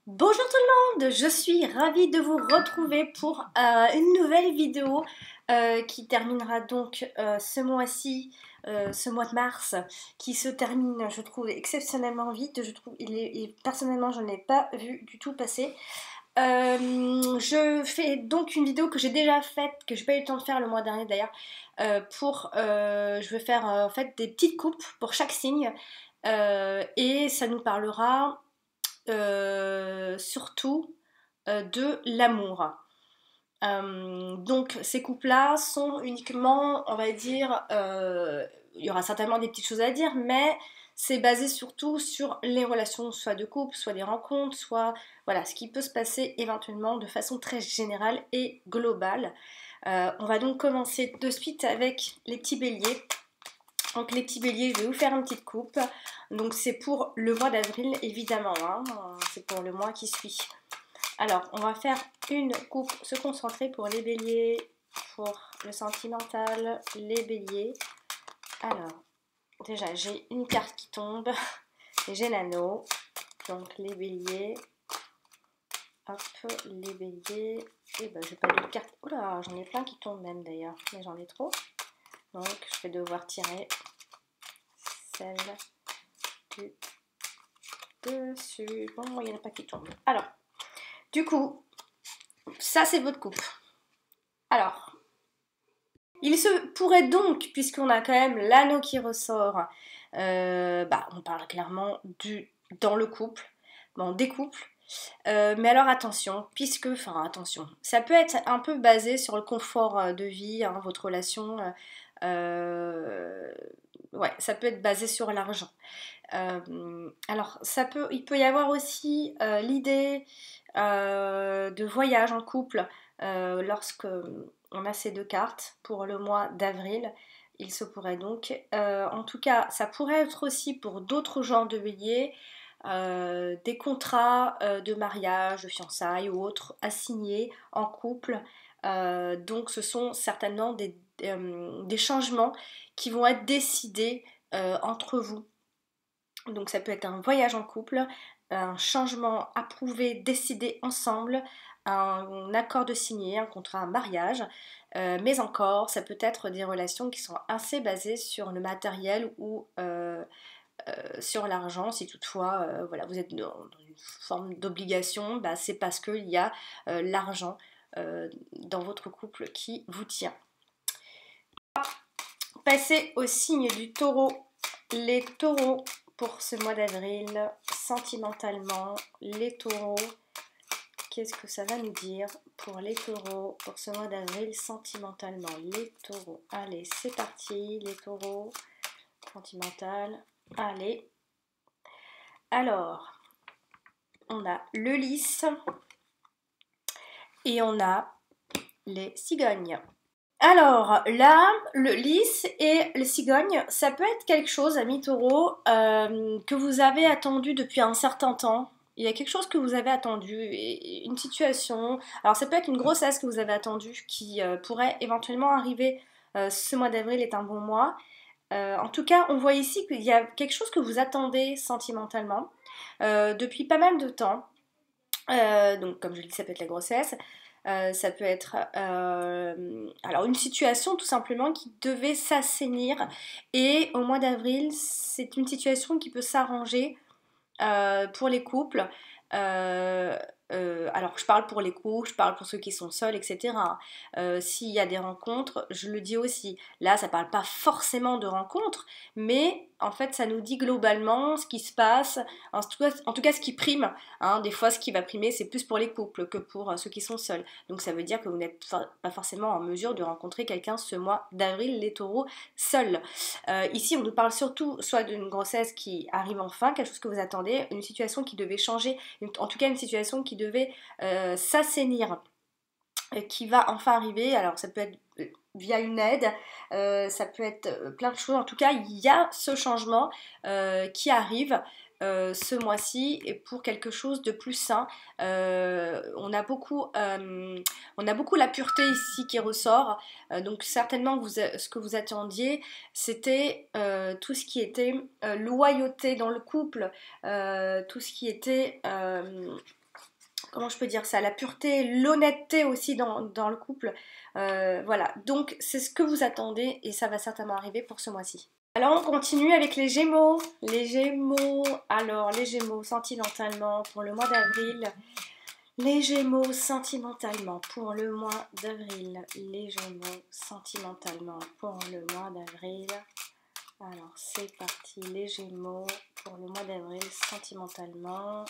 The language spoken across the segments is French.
Bonjour tout le monde, je suis ravie de vous retrouver pour une nouvelle vidéo qui terminera donc ce mois-ci, ce mois de mars, qui se termine, je trouve, exceptionnellement vite. Je trouve, personnellement, je ne l'ai pas vu du tout passer. Je fais donc une vidéo que j'ai déjà faite, que j'ai pas eu le temps de faire le mois dernier d'ailleurs, je vais faire en fait des petites coupes pour chaque signe et ça nous parlera surtout de l'amour. Donc ces couples-là sont uniquement, on va dire, il y aura certainement des petites choses à dire, mais c'est basé surtout sur les relations, soit de couple, soit des rencontres, soit voilà, ce qui peut se passer éventuellement de façon très générale et globale. On va donc commencer de suite avec les petits béliers. Donc les petits béliers, je vais vous faire une petite coupe. Donc c'est pour le mois d'avril évidemment, hein. C'est pour le mois qui suit. Alors on va faire une coupe, se concentrer pour les béliers, pour le sentimental, les béliers. Alors déjà j'ai une carte qui tombe, j'ai l'anneau, donc les béliers. Hop, les béliers. Et ben j'ai pas de carte. Oula, j'en ai plein qui tombent même d'ailleurs, mais j'en ai trop. Donc je vais devoir tirer celle du dessus. Bon, il n'y en a pas qui tombent. Alors, du coup, ça c'est votre coupe. Alors, il se pourrait donc, puisqu'on a quand même l'anneau qui ressort, on parle clairement dans le couple, bon, des couples. Mais alors attention, attention, ça peut être un peu basé sur le confort de vie, hein, votre relation. Ouais, ça peut être basé sur l'argent. Alors, il peut y avoir aussi l'idée de voyage en couple lorsque on a ces deux cartes pour le mois d'avril. Il se pourrait donc, en tout cas, ça pourrait être aussi pour d'autres genres de béliers, des contrats de mariage, de fiançailles ou autres à signer en couple. Donc, ce sont certainement des changements qui vont être décidés entre vous. Donc ça peut être un voyage en couple, un changement approuvé, décidé ensemble, un accord de signer, un contrat, un mariage, mais encore ça peut être des relations qui sont assez basées sur le matériel ou sur l'argent, si toutefois voilà, vous êtes dans une forme d'obligation, c'est parce qu'il y a l'argent dans votre couple qui vous tient. Passez au signe du taureau. Les taureaux pour ce mois d'avril, sentimentalement, les taureaux, qu'est-ce que ça va nous dire pour les taureaux pour ce mois d'avril, sentimentalement, les taureaux. Allez, c'est parti, les taureaux, sentimental, allez. Alors, on a le lys et on a les cigognes. Alors là, le lys et le cigogne, ça peut être quelque chose, amis taureaux, que vous avez attendu depuis un certain temps. Il y a quelque chose que vous avez attendu, une situation. Alors ça peut être une grossesse que vous avez attendue qui pourrait éventuellement arriver. Ce mois d'avril est un bon mois. En tout cas, on voit ici qu'il y a quelque chose que vous attendez sentimentalement depuis pas mal de temps. Donc comme je le dis, ça peut être la grossesse. Ça peut être alors une situation tout simplement qui devait s'assainir et au mois d'avril c'est une situation qui peut s'arranger pour les couples. Euh, alors je parle pour les couples, je parle pour ceux qui sont seuls, etc. S'il y a des rencontres, je le dis aussi. Là, ça parle pas forcément de rencontres, mais en fait, ça nous dit globalement ce qui se passe, en tout cas ce qui prime. Hein. Des fois, ce qui va primer, c'est plus pour les couples que pour ceux qui sont seuls. Donc ça veut dire que vous n'êtes pas forcément en mesure de rencontrer quelqu'un ce mois d'avril, les taureaux, seuls. Ici, on nous parle surtout soit d'une grossesse qui arrive enfin, quelque chose que vous attendez, une situation qui devait changer, en tout cas une situation qui devait s'assainir, qui va enfin arriver. Alors ça peut être via une aide, ça peut être plein de choses. En tout cas, il y a ce changement qui arrive ce mois-ci et pour quelque chose de plus sain. On a beaucoup la pureté ici qui ressort. Donc certainement ce que vous attendiez, c'était tout ce qui était loyauté dans le couple, tout ce qui était comment je peux dire ça, la pureté, l'honnêteté aussi dans le couple. Voilà, donc c'est ce que vous attendez et ça va certainement arriver pour ce mois-ci. Alors on continue avec les Gémeaux. Les Gémeaux, alors les Gémeaux sentimentalement pour le mois d'avril. Les Gémeaux sentimentalement pour le mois d'avril. Les Gémeaux sentimentalement pour le mois d'avril. Alors c'est parti, les Gémeaux pour le mois d'avril sentimentalement.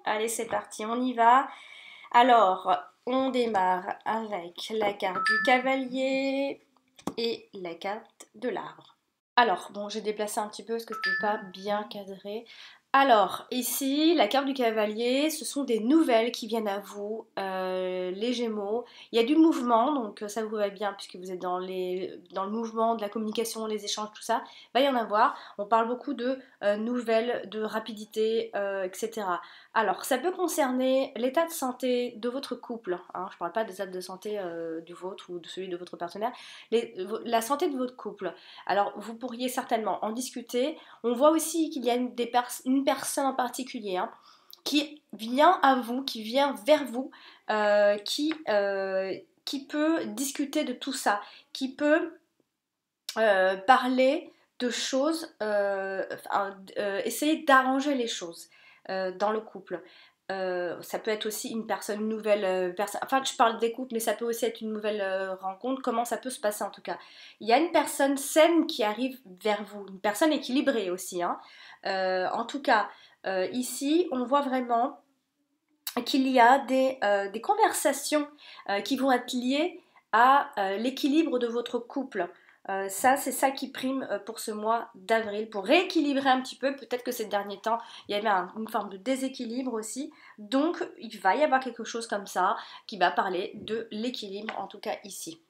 Allez, c'est parti, on y va. Alors, on démarre avec la carte du cavalier et la carte de l'arbre. Alors, bon, j'ai déplacé un petit peu parce que ce n'est pas bien cadré. Alors, ici, la carte du cavalier, ce sont des nouvelles qui viennent à vous, les Gémeaux. Il y a du mouvement, donc ça vous va bien puisque vous êtes dans le mouvement, de la communication, les échanges, tout ça. Il va y en avoir. On parle beaucoup de nouvelles, de rapidité, etc. Alors, ça peut concerner l'état de santé de votre couple. Hein, je ne parle pas des états de santé du vôtre ou de celui de votre partenaire. La santé de votre couple. Alors, vous pourriez certainement en discuter. On voit aussi qu'il y a une personne en particulier qui vient à vous, qui vient vers vous, qui peut discuter de tout ça, qui peut parler de choses, essayer d'arranger les choses dans le couple. Ça peut être aussi une nouvelle personne. Enfin, je parle des couples, mais ça peut aussi être une nouvelle rencontre. Comment ça peut se passer en tout cas? Il y a une personne saine qui arrive vers vous, une personne équilibrée aussi. En tout cas, ici, on voit vraiment qu'il y a des conversations qui vont être liées à l'équilibre de votre couple. Ça, c'est ça qui prime pour ce mois d'avril, pour rééquilibrer un petit peu. Peut-être que ces derniers temps, il y avait une forme de déséquilibre aussi. Donc, il va y avoir quelque chose comme ça qui va parler de l'équilibre, en tout cas ici.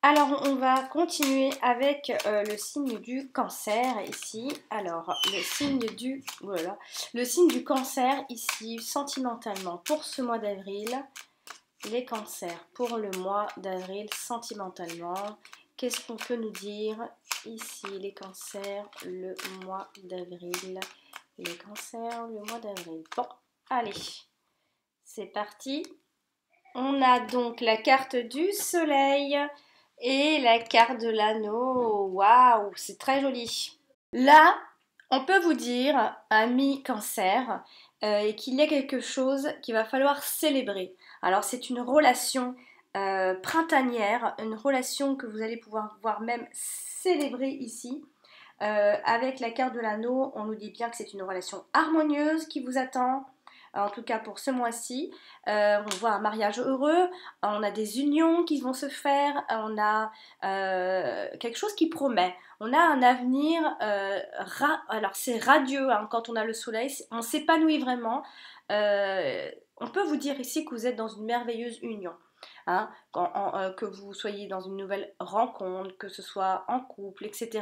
Alors, on va continuer avec le signe du cancer ici. Alors, le signe du cancer ici, sentimentalement, pour ce mois d'avril. Les cancers pour le mois d'avril, sentimentalement. Qu'est-ce qu'on peut nous dire ici, les cancers, le mois d'avril? Les cancers, le mois d'avril. Bon, allez, c'est parti. On a donc la carte du soleil et la carte de l'anneau. Waouh, c'est très joli. Là, on peut vous dire, ami cancer, qu'il y a quelque chose qu'il va falloir célébrer. Alors c'est une relation printanière, une relation que vous allez pouvoir voir même célébrer ici. Avec la carte de l'anneau, on nous dit bien que c'est une relation harmonieuse qui vous attend. En tout cas pour ce mois-ci, on voit un mariage heureux, on a des unions qui vont se faire, on a quelque chose qui promet, on a un avenir, alors c'est radieux quand on a le soleil, on s'épanouit vraiment. On peut vous dire ici que vous êtes dans une merveilleuse union. Que vous soyez dans une nouvelle rencontre, que ce soit en couple, etc.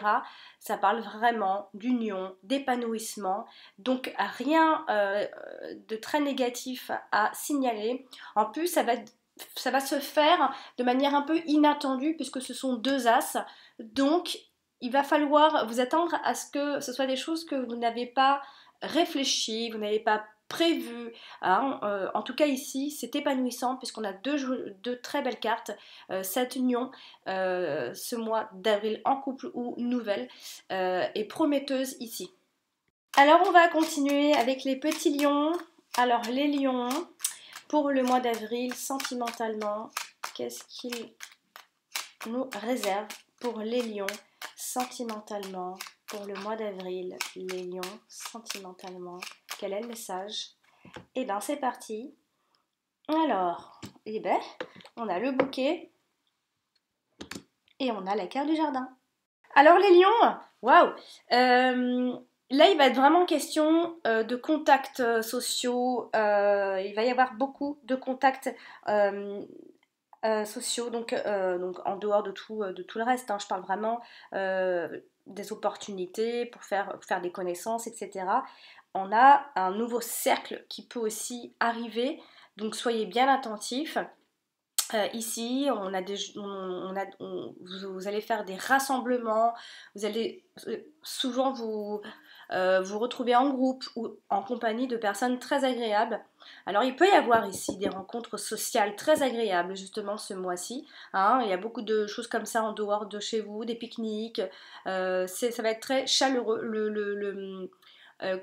Ça parle vraiment d'union, d'épanouissement, donc rien de très négatif à signaler. En plus, ça va se faire de manière un peu inattendue puisque ce sont deux as, donc il va falloir vous attendre à ce que ce soit des choses que vous n'avez pas réfléchi, vous n'avez pas prévu. En tout cas ici c'est épanouissant puisqu'on a deux très belles cartes. Cette union ce mois d'avril en couple ou nouvelle est prometteuse ici. Alors on va continuer avec les petits lions. Alors les lions pour le mois d'avril sentimentalement, qu'est-ce qu'ils nous réservent pour les lions sentimentalement pour le mois d'avril? Les lions sentimentalement, quel est le message? Et bien c'est parti. Alors, on a le bouquet et on a la carte du jardin. Alors les lions, waouh, là il va être vraiment question de contacts sociaux. Il va y avoir beaucoup de contacts sociaux, donc en dehors de tout le reste. Je parle vraiment des opportunités pour faire des connaissances, etc. On a un nouveau cercle qui peut aussi arriver, donc soyez bien attentifs. Ici, vous allez faire des rassemblements, vous allez souvent vous retrouver en groupe ou en compagnie de personnes très agréables. Alors il peut y avoir ici des rencontres sociales très agréables justement ce mois-ci, hein. Il y a beaucoup de choses comme ça en dehors de chez vous, des pique-niques, ça va être très chaleureux,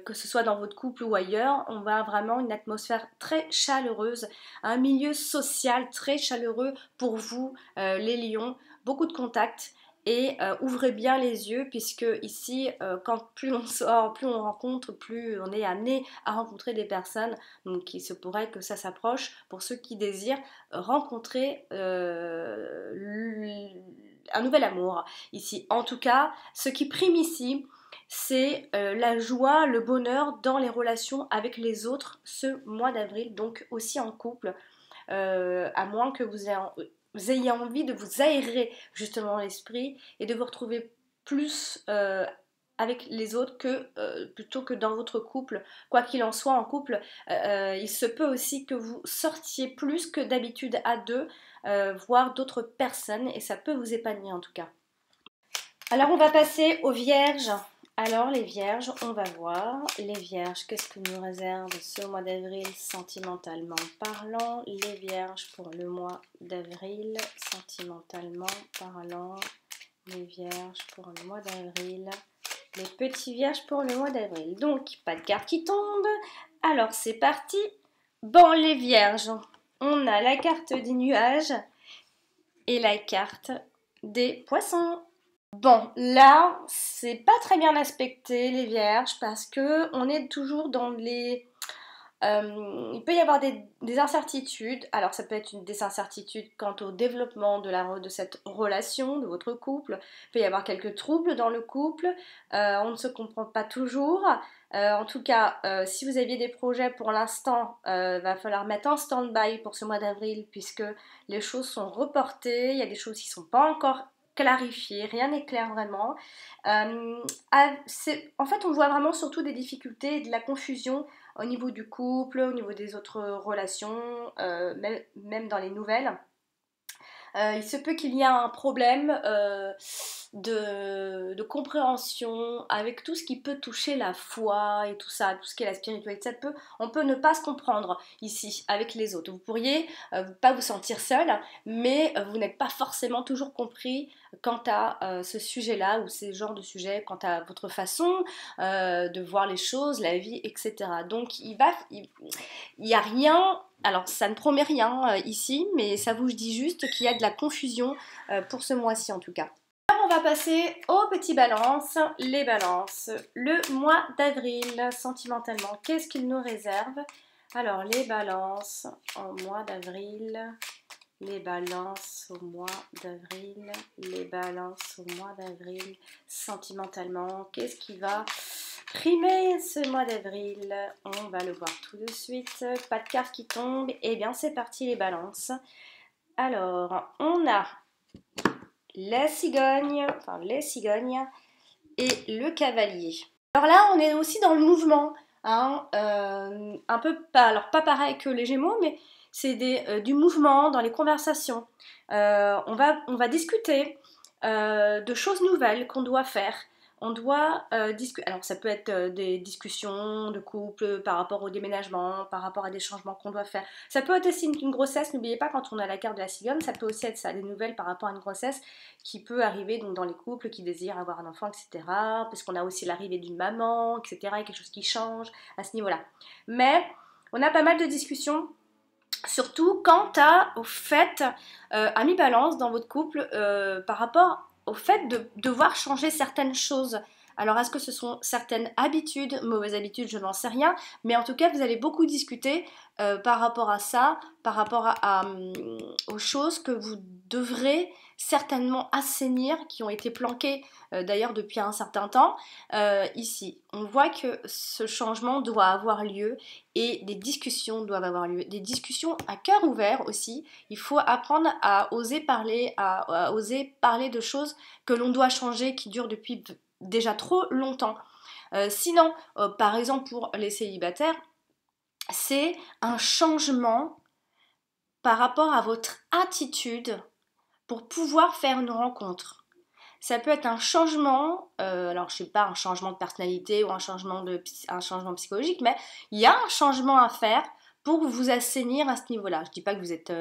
que ce soit dans votre couple ou ailleurs, on va vraiment une atmosphère très chaleureuse, un milieu social très chaleureux pour vous, les lions, beaucoup de contacts. Et ouvrez bien les yeux puisque ici, quand plus on sort, plus on rencontre, plus on est amené à rencontrer des personnes. Donc il se pourrait que ça s'approche pour ceux qui désirent rencontrer un nouvel amour ici. En tout cas, ce qui prime ici, c'est la joie, le bonheur dans les relations avec les autres ce mois d'avril, donc aussi en couple, à moins que vous ayez envie de vous aérer justement l'esprit et de vous retrouver plus avec les autres plutôt que dans votre couple. Quoi qu'il en soit, en couple, il se peut aussi que vous sortiez plus que d'habitude à deux, voir d'autres personnes, et ça peut vous épanouir en tout cas. Alors on va passer aux vierges. Alors les vierges, on va voir. Les vierges, qu'est-ce que nous réserve ce mois d'avril sentimentalement parlant? Les vierges pour le mois d'avril, sentimentalement parlant. Les vierges pour le mois d'avril. Les petits vierges pour le mois d'avril. Donc, pas de carte qui tombe. Alors c'est parti. Bon les vierges, on a la carte des nuages et la carte des poissons. Bon, là, c'est pas très bien aspecté les vierges parce que on est toujours dans les... il peut y avoir des incertitudes. Alors ça peut être des incertitudes quant au développement de cette relation, de votre couple. Il peut y avoir quelques troubles dans le couple. On ne se comprend pas toujours. En tout cas, si vous aviez des projets pour l'instant, va falloir mettre en stand-by pour ce mois d'avril puisque les choses sont reportées. Il y a des choses qui ne sont pas encore clarifiées. Rien n'est clair vraiment. En fait, on voit vraiment surtout des difficultés et de la confusion au niveau du couple, au niveau des autres relations, même dans les nouvelles. Il se peut qu'il y ait un problème de compréhension avec tout ce qui peut toucher la foi et tout ça, tout ce qui est la spiritualité. On peut ne pas se comprendre ici avec les autres. Vous pourriez pas vous sentir seul, mais vous n'êtes pas forcément toujours compris quant à ce sujet-là ou ces genres de sujets, quant à votre façon de voir les choses, la vie, etc. Donc il y a rien. Alors ça ne promet rien ici, mais ça vous dit juste qu'il y a de la confusion pour ce mois-ci en tout cas. Alors on va passer aux petits balances. Les balances, le mois d'avril, sentimentalement, qu'est-ce qu'il nous réserve? Alors les balances en mois d'avril, les balances au mois d'avril, les balances au mois d'avril, sentimentalement, qu'est-ce qui va primer ce mois d'avril? On va le voir tout de suite. Pas de carte qui tombe. Et bien c'est parti les balances. Alors on a la cigogne, enfin les cigognes et le cavalier. Alors là on est aussi dans le mouvement, hein, un peu alors pas pareil que les Gémeaux, mais c'est du mouvement dans les conversations. On va discuter de choses nouvelles qu'on doit faire. On doit discuter. Alors ça peut être des discussions de couple par rapport au déménagement, par rapport à des changements qu'on doit faire. Ça peut être aussi une grossesse. N'oubliez pas, quand on a la carte de la cigogne, ça peut aussi être ça, des nouvelles par rapport à une grossesse qui peut arriver donc dans les couples qui désirent avoir un enfant, etc. Parce qu'on a aussi l'arrivée d'une maman, etc. Et quelque chose qui change à ce niveau-là. Mais on a pas mal de discussions. Surtout quant au fait, à mi-balance dans votre couple, par rapport au fait de devoir changer certaines choses. Alors est-ce que ce sont certaines habitudes, mauvaises habitudes, je n'en sais rien, mais en tout cas vous allez beaucoup discuter par rapport à ça, par rapport aux choses que vous devrez certainement assainir, qui ont été planquées d'ailleurs depuis un certain temps. Ici, on voit que ce changement doit avoir lieu et des discussions doivent avoir lieu, des discussions à cœur ouvert aussi. Il faut apprendre à oser parler, à oser parler de choses que l'on doit changer, qui durent depuis déjà trop longtemps. Sinon, par exemple pour les célibataires, c'est un changement par rapport à votre attitude pour pouvoir faire une rencontre. Ça peut être un changement, alors je sais pas, un changement de personnalité ou un changement psychologique, mais il y a un changement à faire pour vous assainir à ce niveau-là. Je dis pas que vous êtes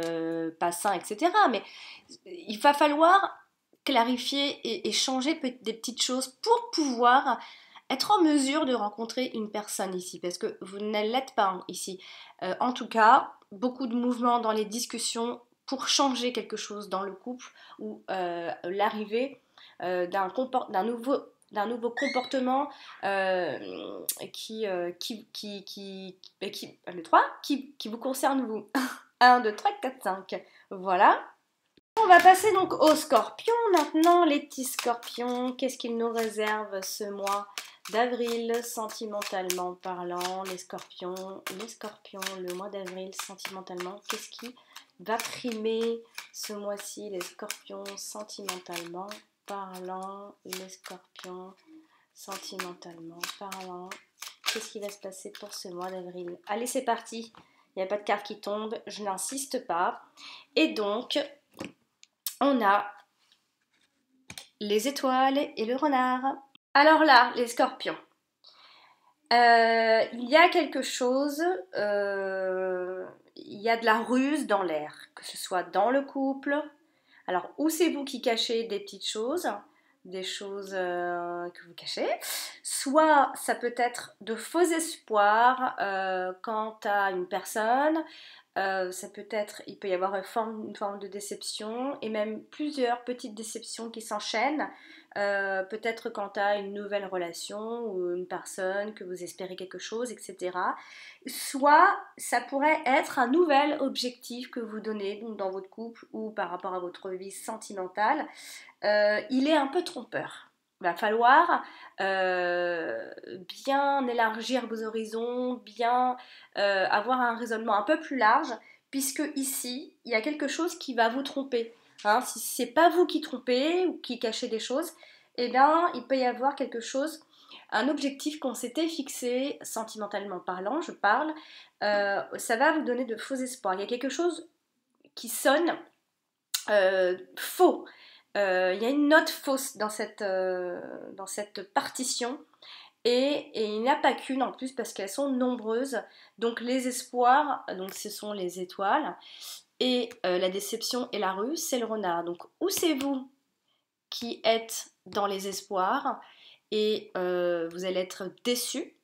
pas sain, etc., mais il va falloir clarifier et changer des petites choses pour pouvoir être en mesure de rencontrer une personne ici, parce que vous ne l'êtes pas ici. En tout cas, beaucoup de mouvements dans les discussions pour changer quelque chose dans le couple ou l'arrivée d'un nouveau comportement le 3, qui vous concerne vous. 1, 2, 3, 4, 5. Voilà. On va passer donc aux scorpions maintenant, les petits scorpions. Qu'est-ce qu'ils nous réservent ce mois d'avril, sentimentalement parlant? Les scorpions, le mois d'avril, sentimentalement, qu'est-ce qui va primer ce mois-ci? Les scorpions, sentimentalement parlant, les scorpions, sentimentalement parlant. Qu'est-ce qui va se passer pour ce mois d'avril? Allez, c'est parti. Il n'y a pas de carte qui tombe, je n'insiste pas. Et donc, on a les étoiles et le renard. Alors là, les scorpions. Il y a quelque chose, il y a de la ruse dans l'air, que ce soit dans le couple. Alors, ou c'est vous qui cachez des petites choses, des choses que vous cachez, soit ça peut être de faux espoirs quant à une personne. Il peut y avoir une forme de déception et même plusieurs petites déceptions qui s'enchaînent, peut-être quant à une nouvelle relation ou une personne que vous espérez quelque chose, etc. Soit ça pourrait être un nouvel objectif que vous donnez donc dans votre couple ou par rapport à votre vie sentimentale. Il est un peu trompeur. Il va falloir bien élargir vos horizons, bien avoir un raisonnement un peu plus large, puisque ici, il y a quelque chose qui va vous tromper. Hein, si c'est pas vous qui trompez ou qui cachez des choses, eh bien, il peut y avoir quelque chose, un objectif qu'on s'était fixé, sentimentalement parlant, je parle, ça va vous donner de faux espoirs. Il y a quelque chose qui sonne faux. Il y a une note fausse dans cette partition et il n'y a pas qu'une en plus parce qu'elles sont nombreuses. Donc les espoirs, donc ce sont les étoiles et la déception et la ruse, c'est le renard. Donc ou c'est vous qui êtes dans les espoirs et vous allez être déçus,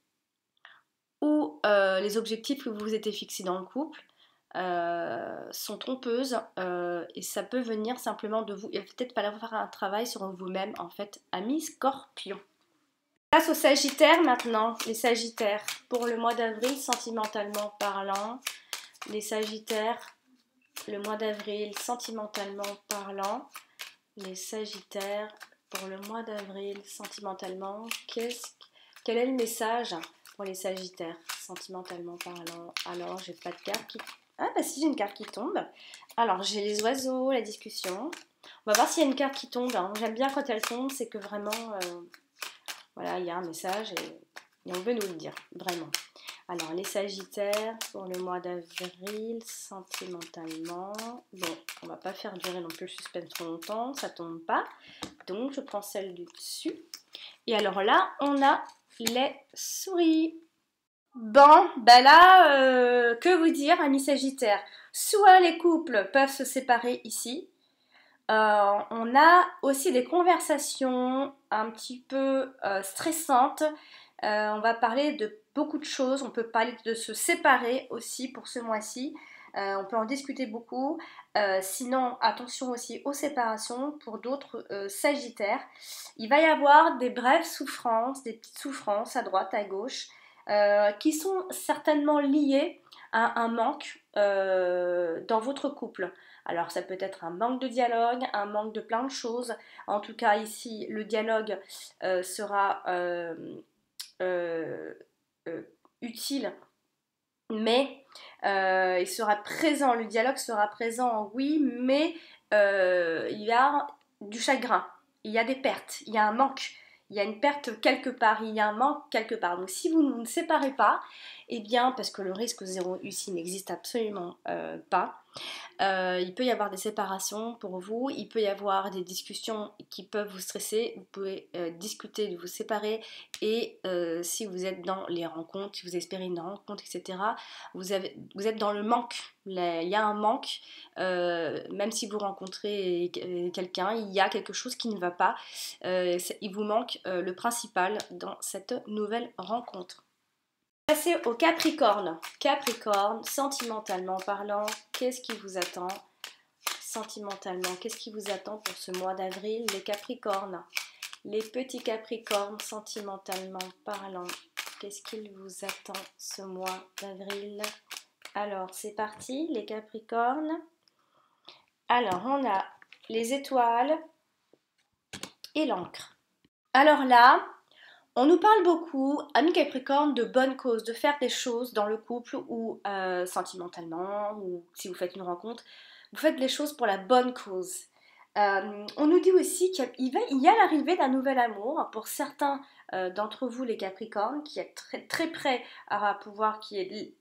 ou les objectifs que vous vous étiez fixés dans le couple sont trompeuses et ça peut venir simplement de vous. Il va peut-être falloir faire un travail sur vous-même en fait, amis scorpions. Place aux sagittaires maintenant, les sagittaires pour le mois d'avril sentimentalement parlant. Les sagittaires, le mois d'avril sentimentalement parlant. Les sagittaires pour le mois d'avril sentimentalement, quel est le message pour les sagittaires sentimentalement parlant? Alors j'ai pas de carte qui... Ah bah si, j'ai une carte qui tombe. Alors j'ai les oiseaux, la discussion. On va voir s'il y a une carte qui tombe. Hein. J'aime bien quand elle tombe, c'est que vraiment, voilà, il y a un message et on veut nous le dire, vraiment. Alors les sagittaires pour le mois d'avril, sentimentalement. Bon, on va pas faire durer non plus le suspense trop longtemps, ça tombe pas. Donc je prends celle du dessus. Et alors là, on a les souris. Bon, ben là, que vous dire, amis sagittaires? Soit les couples peuvent se séparer ici. On a aussi des conversations un petit peu stressantes. On va parler de beaucoup de choses. On peut parler de se séparer aussi pour ce mois-ci. On peut en discuter beaucoup. Sinon, attention aussi aux séparations pour d'autres sagittaires. Il va y avoir des brèves souffrances, des petites souffrances à droite, à gauche. Qui sont certainement liées à un manque dans votre couple. Alors ça peut être un manque de dialogue, un manque de plein de choses. En tout cas ici, le dialogue sera utile, mais il sera présent, le dialogue sera présent, oui, mais il y a du chagrin, il y a des pertes, il y a un manque. Il y a une perte quelque part, il y a un manque quelque part. Donc si vous ne séparez pas, eh bien, parce que le risque zéro ici n'existe absolument pas, il peut y avoir des séparations pour vous, il peut y avoir des discussions qui peuvent vous stresser, vous pouvez discuter de vous séparer et si vous êtes dans les rencontres, si vous espérez une rencontre, etc., vous êtes dans le manque, il y a un manque, même si vous rencontrez quelqu'un, il y a quelque chose qui ne va pas, il vous manque le principal dans cette nouvelle rencontre. Passer au Capricorne. Capricorne, sentimentalement parlant, qu'est-ce qui vous attend? Sentimentalement, qu'est-ce qui vous attend pour ce mois d'avril, les Capricornes? Les petits Capricornes, sentimentalement parlant, qu'est-ce qu'il vous attend ce mois d'avril? Alors, c'est parti, les Capricornes. Alors, on a les étoiles et l'encre. Alors là, on nous parle beaucoup, amis Capricorne, de bonnes causes, de faire des choses dans le couple ou sentimentalement, ou si vous faites une rencontre, vous faites les choses pour la bonne cause. On nous dit aussi qu'il y a l'arrivée d'un nouvel amour pour certains d'entre vous, les Capricornes, qui êtes très, très prêts à pouvoir, qui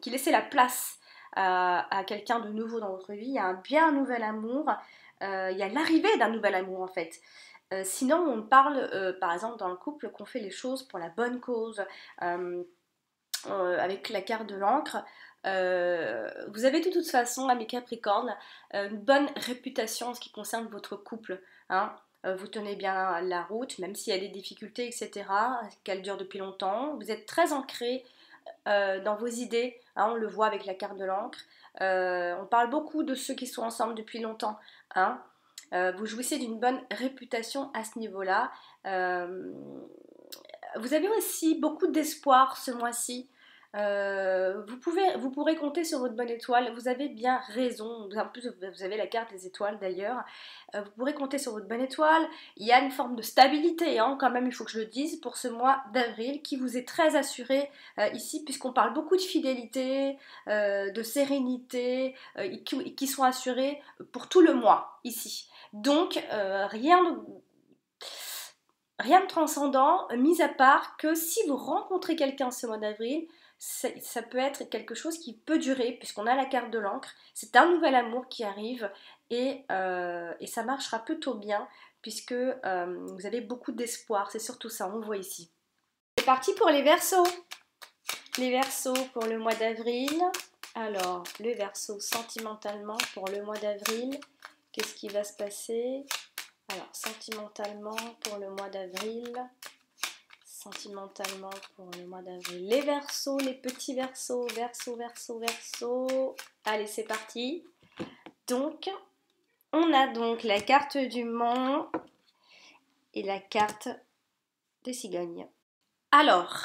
laissez la place à quelqu'un de nouveau dans votre vie. Il y a un nouvel amour, il y a l'arrivée d'un nouvel amour en fait. Sinon, on parle, par exemple, dans le couple, qu'on fait les choses pour la bonne cause, avec la carte de l'encre. Vous avez de toute façon, amis Capricorne, une bonne réputation en ce qui concerne votre couple. Hein. Vous tenez bien la route, même s'il y a des difficultés, etc., qu'elles durent depuis longtemps. Vous êtes très ancré dans vos idées, hein, on le voit avec la carte de l'encre. On parle beaucoup de ceux qui sont ensemble depuis longtemps. Hein. Vous jouissez d'une bonne réputation à ce niveau-là. Vous avez aussi beaucoup d'espoir ce mois-ci. Vous pourrez compter sur votre bonne étoile. Vous avez bien raison. En plus, vous avez la carte des étoiles d'ailleurs. Vous pourrez compter sur votre bonne étoile. Il y a une forme de stabilité, hein, quand même, il faut que je le dise, pour ce mois d'avril qui vous est très assuré ici, puisqu'on parle beaucoup de fidélité, de sérénité, qui sont assurés pour tout le mois ici. Donc, rien de transcendant, mis à part que si vous rencontrez quelqu'un ce mois d'avril, ça peut être quelque chose qui peut durer, puisqu'on a la carte de l'encre. C'est un nouvel amour qui arrive et ça marchera plutôt bien, puisque vous avez beaucoup d'espoir. C'est surtout ça, on le voit ici. C'est parti pour les Verseaux. Les Verseaux pour le mois d'avril. Alors, le Verseau sentimentalement pour le mois d'avril. Qu'est-ce qui va se passer? Alors, sentimentalement pour le mois d'avril. Sentimentalement pour le mois d'avril. Les Verseaux, les petits Verseaux. Verseau, Verseau, Verseau. Allez, c'est parti. Donc, on a donc la carte du Mont et la carte des cigognes. Alors,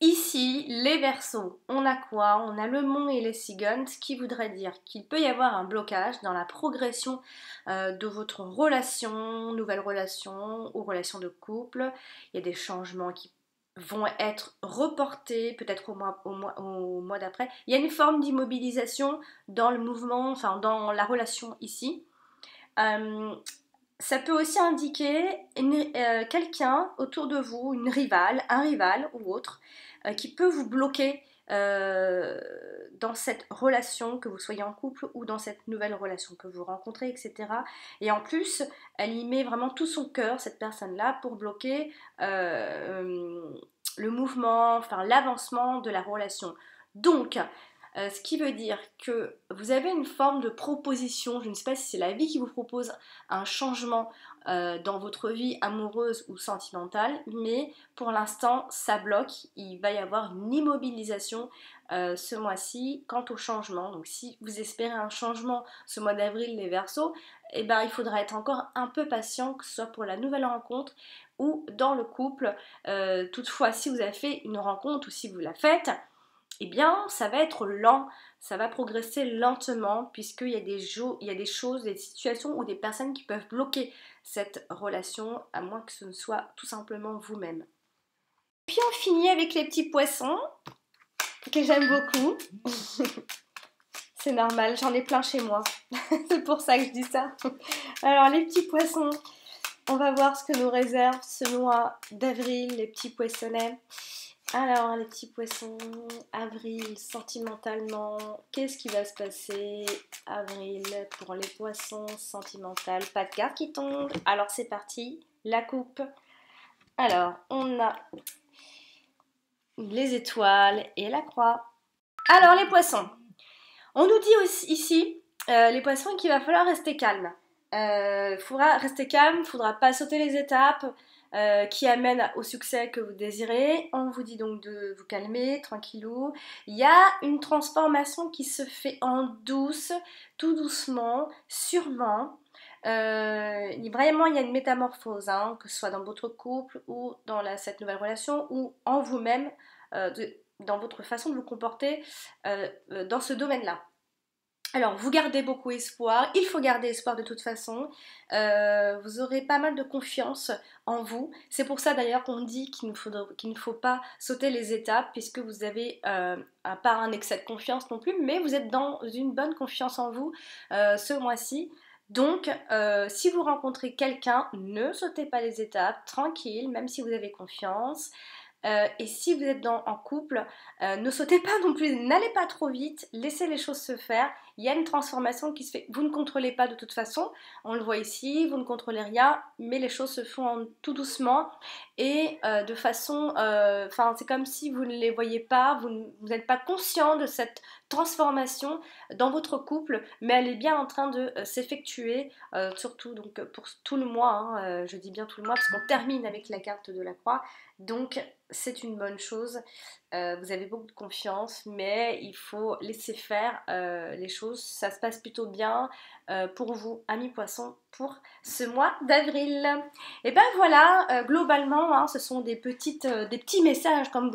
ici, les Verseaux, on a quoi? On a le Mont et les cigognes, ce qui voudrait dire qu'il peut y avoir un blocage dans la progression de votre relation, nouvelle relation ou relation de couple. Il y a des changements qui vont être reportés peut-être au mois d'après. Il y a une forme d'immobilisation dans le mouvement, enfin dans la relation ici. Ça peut aussi indiquer quelqu'un autour de vous, un rival ou autre, qui peut vous bloquer dans cette relation, que vous soyez en couple ou dans cette nouvelle relation que vous rencontrez, etc. Et en plus, elle y met vraiment tout son cœur, cette personne-là, pour bloquer le mouvement, enfin l'avancement de la relation. Donc, ce qui veut dire que vous avez une forme de proposition, je ne sais pas si c'est la vie qui vous propose un changement dans votre vie amoureuse ou sentimentale, mais pour l'instant ça bloque, il va y avoir une immobilisation ce mois-ci quant au changement. Donc si vous espérez un changement ce mois d'avril les Verseaux, eh ben, il faudra être encore un peu patient, que ce soit pour la nouvelle rencontre ou dans le couple. Toutefois, si vous avez fait une rencontre ou si vous la faites, eh bien, ça va être lent, ça va progresser lentement, puisqu'il y a des choses, des situations ou des personnes qui peuvent bloquer cette relation, à moins que ce ne soit tout simplement vous-même. Puis on finit avec les petits poissons, que j'aime beaucoup. C'est normal, j'en ai plein chez moi. C'est pour ça que je dis ça. Alors, les petits poissons, on va voir ce que nous réserve ce mois d'avril, les petits poissonnets. Alors, les petits poissons, avril, sentimentalement, qu'est-ce qui va se passer? Avril, pour les poissons, sentimental, pas de carte qui tombe. Alors, c'est parti, la coupe. Alors, on a les étoiles et la croix. Alors, les poissons. On nous dit aussi ici, les poissons, qu'il va falloir rester calme. Faudra rester calme, faudra pas sauter les étapes qui amènent au succès que vous désirez. On vous dit donc de vous calmer, tranquillou. Il y a une transformation qui se fait en douce, tout doucement, sûrement. Vraiment, il y a une métamorphose, hein, que ce soit dans votre couple ou dans cette nouvelle relation ou en vous-même, dans votre façon de vous comporter dans ce domaine-là. Alors, vous gardez beaucoup espoir, il faut garder espoir de toute façon, vous aurez pas mal de confiance en vous, c'est pour ça d'ailleurs qu'on dit qu'il ne faut pas sauter les étapes, puisque vous avez pas un excès de confiance non plus, mais vous êtes dans une bonne confiance en vous ce mois-ci. Donc, si vous rencontrez quelqu'un, ne sautez pas les étapes, tranquille, même si vous avez confiance. Et si vous êtes en couple, ne sautez pas non plus, n'allez pas trop vite, laissez les choses se faire. Il y a une transformation qui se fait. Vous ne contrôlez pas de toute façon, on le voit ici, vous ne contrôlez rien, mais les choses se font tout doucement et de façon. Enfin, c'est comme si vous ne les voyez pas, vous n'êtes pas conscient de cette transformation dans votre couple, mais elle est bien en train de s'effectuer, surtout donc pour tout le mois, hein, je dis bien tout le mois, parce qu'on termine avec la carte de la croix. Donc c'est une bonne chose, vous avez beaucoup de confiance, mais il faut laisser faire les choses, ça se passe plutôt bien pour vous, amis poissons, pour ce mois d'avril. Et ben voilà, globalement, hein, ce sont des petits messages, comme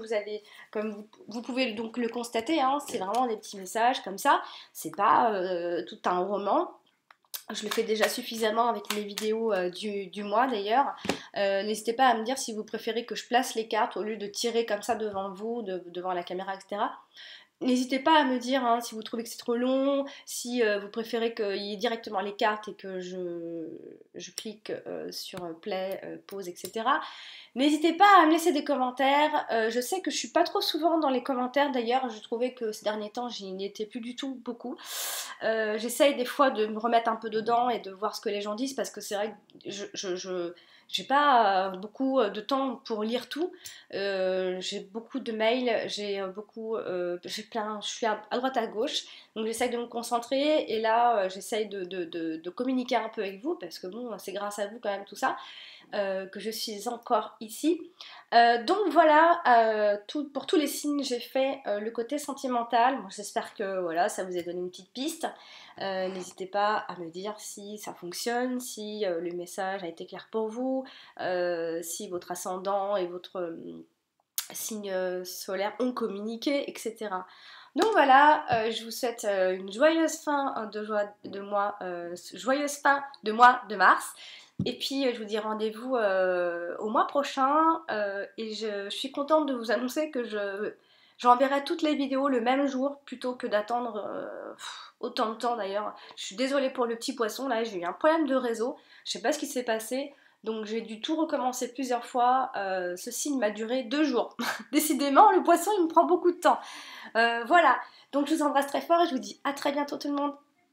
vous pouvez donc le constater, hein, c'est vraiment des petits messages comme ça, c'est pas tout un roman. Je le fais déjà suffisamment avec mes vidéos du mois d'ailleurs. N'hésitez pas à me dire si vous préférez que je place les cartes au lieu de tirer comme ça devant vous, devant la caméra, etc. N'hésitez pas à me dire, hein, si vous trouvez que c'est trop long, si vous préférez qu'il y ait directement les cartes et que je clique sur play, pause, etc. N'hésitez pas à me laisser des commentaires. Je sais que je suis pas trop souvent dans les commentaires d'ailleurs. Je trouvais que ces derniers temps, j'y n'y étais plus du tout beaucoup. J'essaye des fois de me remettre un peu dedans et de voir ce que les gens disent, parce que c'est vrai que j'ai pas beaucoup de temps pour lire tout. J'ai beaucoup de mails, je suis à droite à gauche, donc j'essaye de me concentrer et là j'essaye de communiquer un peu avec vous, parce que bon, c'est grâce à vous quand même tout ça. Que je suis encore ici. Donc voilà, pour tous les signes, j'ai fait le côté sentimental. Bon, j'espère que voilà, ça vous a donné une petite piste. N'hésitez pas à me dire si ça fonctionne, si le message a été clair pour vous, si votre ascendant et votre signe solaire ont communiqué, etc. Donc voilà, je vous souhaite une joyeuse fin joyeuse fin de mois de mars. Et puis je vous dis rendez-vous au mois prochain. Et je suis contente de vous annoncer que j'enverrai toutes les vidéos le même jour plutôt que d'attendre autant de temps d'ailleurs. Je suis désolée pour le petit poisson, là j'ai eu un problème de réseau, je sais pas ce qui s'est passé. Donc j'ai dû tout recommencer plusieurs fois. Ceci m'a duré 2 jours. Décidément, le poisson il me prend beaucoup de temps. Voilà, donc je vous embrasse très fort et je vous dis à très bientôt tout le monde.